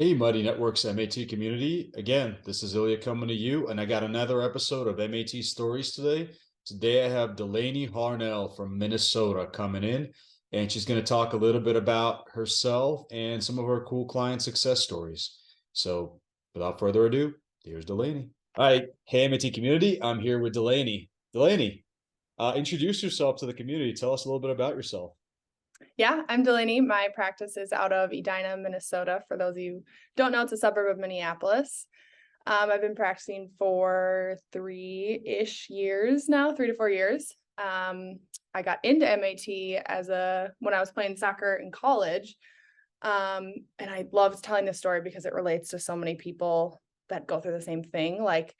Hey, Muddy Networks MAT community. Again, this is Ilya coming to you, and I got another episode of MAT Stories today. Today, I have Delaney Harnell from Minnesota coming in, and she's going to talk a little bit about herself and some of her cool client success stories. So, without further ado, here's Delaney. All right. Hey, MAT community. I'm here with Delaney. Delaney, introduce yourself to the community. Tell us a little bit about yourself. Yeah, I'm Delaney. My practice is out of Edina, Minnesota. For those of you who don't know, it's a suburb of Minneapolis. I've been practicing for 3-ish years now, 3 to 4 years. I got into MAT when I was playing soccer in college. And I love telling this story because it relates to so many people that go through the same thing. Like,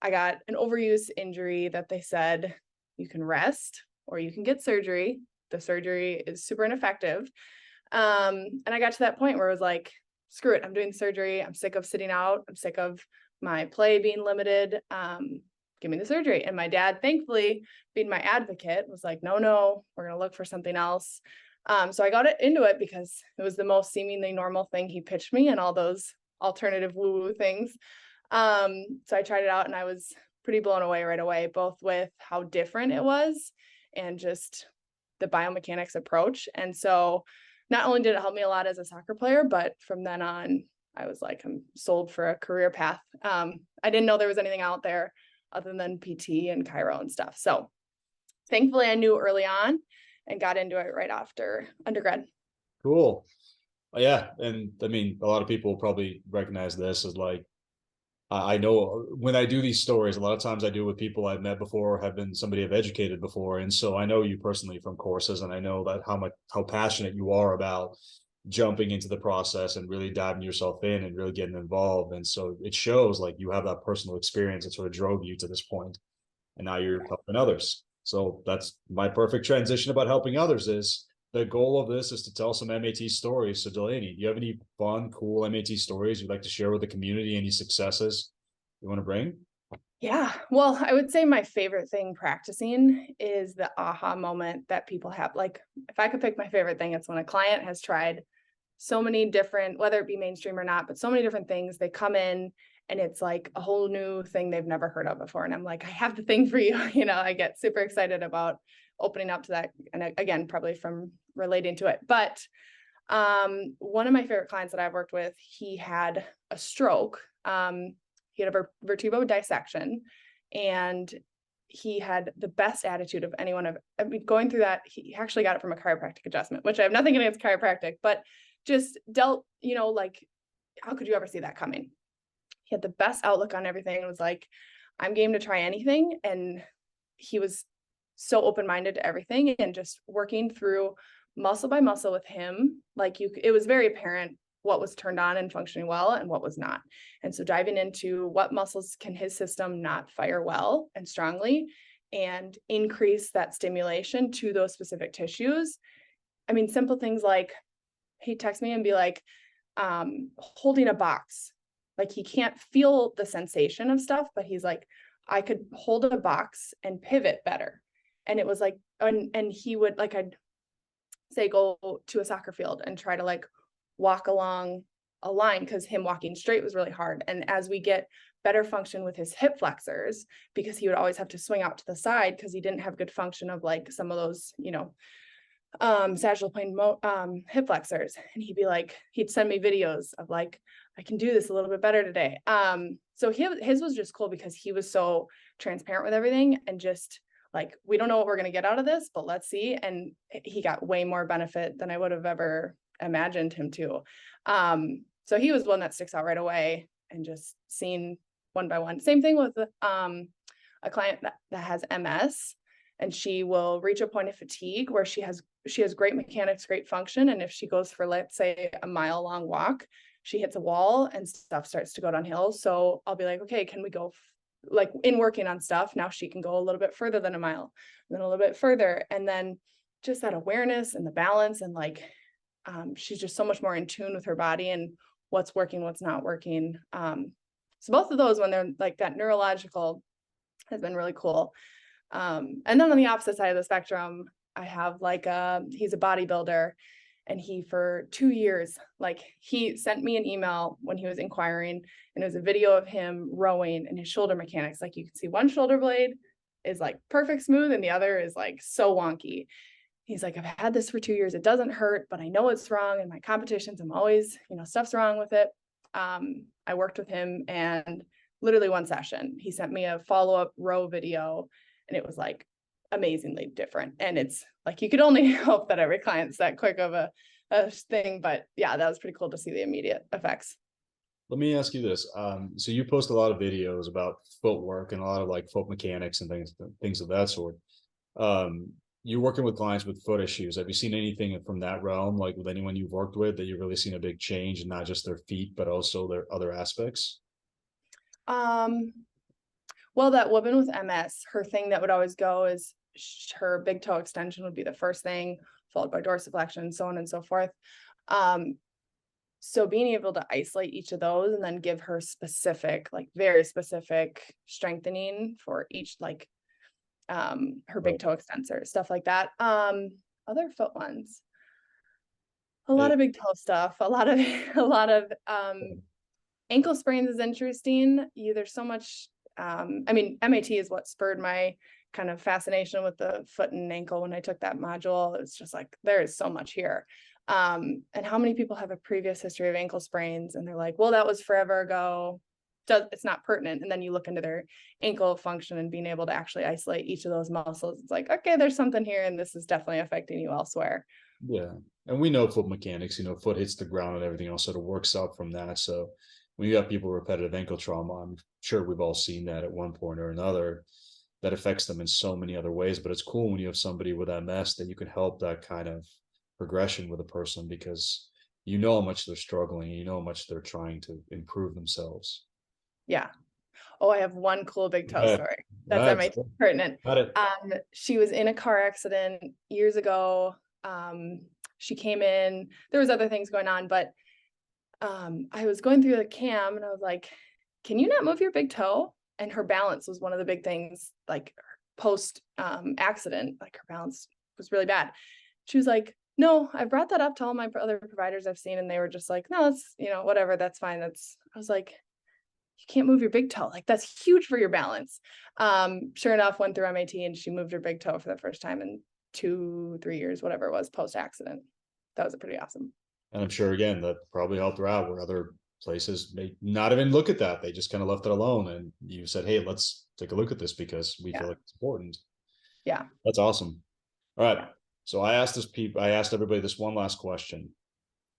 I got an overuse injury that they said you can rest or you can get surgery. The surgery is super ineffective. And I got to that point where I was like, screw it, I'm doing surgery. I'm sick of sitting out. I'm sick of my play being limited. Give me the surgery. And my dad, thankfully, being my advocate, was like, no, we're going to look for something else. So I got into it because it was the most seemingly normal thing he pitched me and all those alternative woo-woo things. So I tried it out and I was pretty blown away right away, both with how different it was and just the biomechanics approach. And so not only did it help me a lot as a soccer player, but from then on, I was like, I'm sold for a career path. I didn't know there was anything out there other than PT and chiro and stuff. So thankfully I knew early on and got into it right after undergrad. Cool. Yeah, and I mean, a lot of people probably recognize this as like I know when I do these stories, a lot of times I do with people I've met before, have been somebody I've educated before, and so I know you personally from courses, and I know that how passionate you are about jumping into the process and really diving yourself in and really getting involved, and so it shows like you have that personal experience that sort of drove you to this point, and now you're helping others. So that's my perfect transition about helping others is the goal of this is to tell some MAT stories. So Delaney, do you have any fun, cool MAT stories you'd like to share with the community? Any successes you want to bring? Yeah. Well, I would say my favorite thing practicing is the aha moment that people have. Like, if I could pick my favorite thing, it's when a client has tried so many different, whether it be mainstream or not, but so many different things. They come in and it's like a whole new thing they've never heard of before. And I'm like, I have the thing for you. I get super excited about opening up to that. And again, probably from relating to it. But one of my favorite clients that I've worked with, he had a stroke. He had a vertebral dissection, and he had the best attitude of anyone. I mean, going through that, he actually got it from a chiropractic adjustment, which I have nothing against chiropractic, but just dealt, like, how could you ever see that coming? He had the best outlook on everything. It was like, I'm game to try anything. And he was so open-minded to everything and just working through muscle by muscle with him. Like, it was very apparent what was turned on and functioning well and what was not. And so diving into what muscles can his system not fire well and strongly and increase that stimulation to those specific tissues. I mean, simple things like he'd text me and be like, holding a box. Like, he can't feel the sensation of stuff, but he's like, I could hold a box and pivot better. And it was like, and he would, like, I'd say go to a soccer field and try to like walk along a line because him walking straight was really hard. And as we get better function with his hip flexors, because he would always have to swing out to the side because he didn't have good function of like some of those, sagittal plane hip flexors. And he'd send me videos of like, I can do this a little bit better today. So his was just cool because he was so transparent with everything and just like, we don't know what we're going to get out of this, but let's see. And he got way more benefit than I would have ever imagined him to. So he was one that sticks out right away, and just seeing one by one. Same thing with a client that has MS, and she will reach a point of fatigue where she has great mechanics, great function. And if she goes for, let's say, a mile-long walk, she hits a wall and stuff starts to go downhill. So I'll be like, okay, can we go like in working on stuff? Now she can go a little bit further than a mile, then a little bit further. And then just that awareness and the balance and like, she's just so much more in tune with her body and what's working, what's not working. So both of those, when they're like that neurological, has been really cool. And then on the opposite side of the spectrum, I have like he's a bodybuilder, And he, for 2 years, like he sent me an email when he was inquiring, and it was a video of him rowing and his shoulder mechanics. Like you can see one shoulder blade is like perfect smooth and the other is like so wonky. He's like, I've had this for 2 years. It doesn't hurt, but I know it's wrong. In my competitions, I'm always, stuff's wrong with it. I worked with him, and literally one session, he sent me a follow-up row video, and it was like amazingly different. And it's like, you could only hope that every client's that quick of a thing. But yeah, that was pretty cool to see the immediate effects. Let me ask you this. So you post a lot of videos about footwork and a lot of like foot mechanics and things of that sort. You're working with clients with foot issues. Have you seen anything from that realm, like with anyone you've worked with, that you've really seen a big change in not just their feet, but also their other aspects? Well, that woman with MS, her thing that would always go is her big toe extension would be the first thing, followed by dorsiflexion, so on and so forth. So being able to isolate each of those and then give her specific, like very specific strengthening for each, like her big toe extensor, stuff like that. Other foot ones, a lot of big toe stuff, a lot of ankle sprains is interesting. There's so much. I mean, MAT is what spurred my kind of fascination with the foot and ankle when I took that module. It's just like, there is so much here. And how many people have a previous history of ankle sprains and they're like, well, that was forever ago. It's not pertinent. And then you look into their ankle function and being able to actually isolate each of those muscles. It's like, okay, there's something here, and this is definitely affecting you elsewhere. Yeah. And we know foot mechanics, foot hits the ground and everything else, so it works out from that. So when you got people with repetitive ankle trauma, I'm sure we've all seen that at one point or another, that affects them in so many other ways. But it's cool when you have somebody with MS that you can help that kind of progression with a person, because you know how much they're struggling, you know how much they're trying to improve themselves. Yeah. Oh, I have one cool big toe story. That's MAT pertinent. Got it. She was in a car accident years ago. She came in, there was other things going on, but I was going through the cam and I was like, can you not move your big toe? And her balance was one of the big things, like post accident, like her balance was really bad. She was like, no, I brought that up to all my other providers I've seen, and they were just like, no, it's, whatever, that's fine. I was like, you can't move your big toe. Like, that's huge for your balance. Sure enough, went through MAT and she moved her big toe for the first time in 2-3 years, whatever it was, post accident. That was pretty awesome. And I'm sure, again, that probably helped her out where other places may not even look at that. They just kind of left it alone. And you said, hey, let's take a look at this because we feel like it's important. Yeah. That's awesome. All right. So I asked everybody this one last question,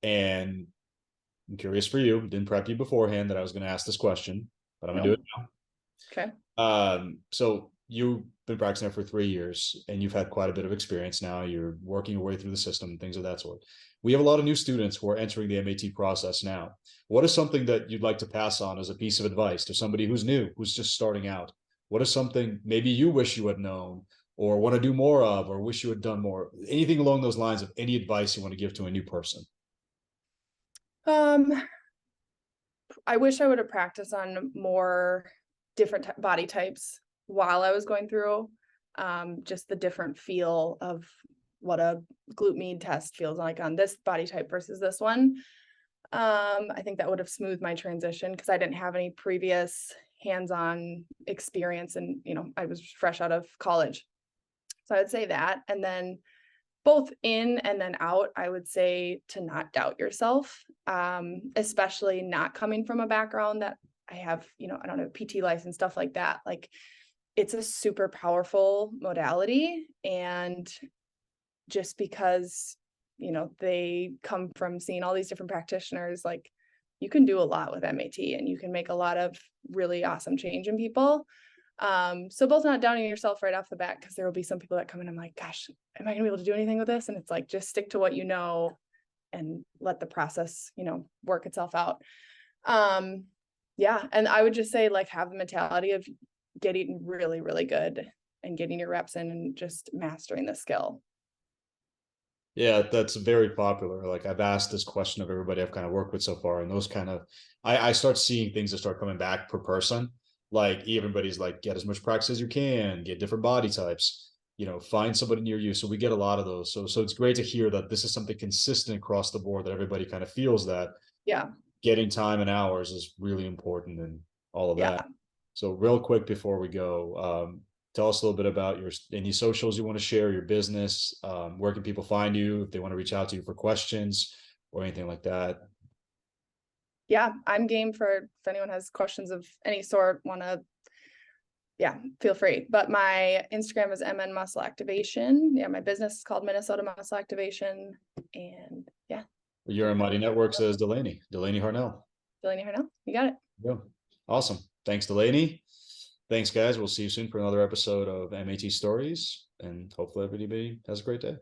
and I'm curious for you. Didn't prep you beforehand that I was going to ask this question, but I'm going to do it now. Okay. So you've been practicing for 3 years and you've had quite a bit of experience now. You're working your way through the system and things of that sort. We have a lot of new students who are entering the MAT process now. What is something that you'd like to pass on as a piece of advice to somebody who's new, who's just starting out? What is something maybe you wish you had known or want to do more of, or wish you had done more? Anything along those lines of any advice you want to give to a new person? I wish I would have practiced on more different body types while I was going through, just the different feel of what a glute med test feels like on this body type versus this one. I think that would have smoothed my transition because I didn't have any previous hands-on experience, and I was fresh out of college. So I would say that. And then both in and then out, I would say to not doubt yourself, especially not coming from a background that I have, I don't know, PT license, stuff like that. Like, it's a super powerful modality. And just because, they come from seeing all these different practitioners, like, you can do a lot with MAT and you can make a lot of really awesome change in people. So both not doubting yourself right off the bat, because there will be some people that come in and I'm like, gosh, am I gonna be able to do anything with this? And it's like, just stick to what you know and let the process, work itself out. Yeah. And I would just say, like, have the mentality of getting really, really good and getting your reps in and just mastering the skill. Yeah, that's very popular. Like, I've asked this question of everybody I've kind of worked with so far, and those kind of, I start seeing things that start coming back per person. Like, everybody's like, get as much practice as you can, get different body types. find somebody near you. So we get a lot of those. So it's great to hear that this is something consistent across the board, that everybody kind of feels that Yeah. getting time and hours is really important and all of Yeah. that. So real quick before we go, tell us a little bit about any socials you want to share, your business, where can people find you if they want to reach out to you for questions or anything like that. Yeah. I'm game for if anyone has questions of any sort, feel free. But my Instagram is MN Muscle Activation. Yeah, my business is called Minnesota Muscle Activation. And yeah. Your Mighty Network says Delaney Harnell. Delaney Harnell. You got it. Yeah. Awesome. Thanks, Delaney. Thanks, guys. We'll see you soon for another episode of MAT Stories, and hopefully everybody has a great day.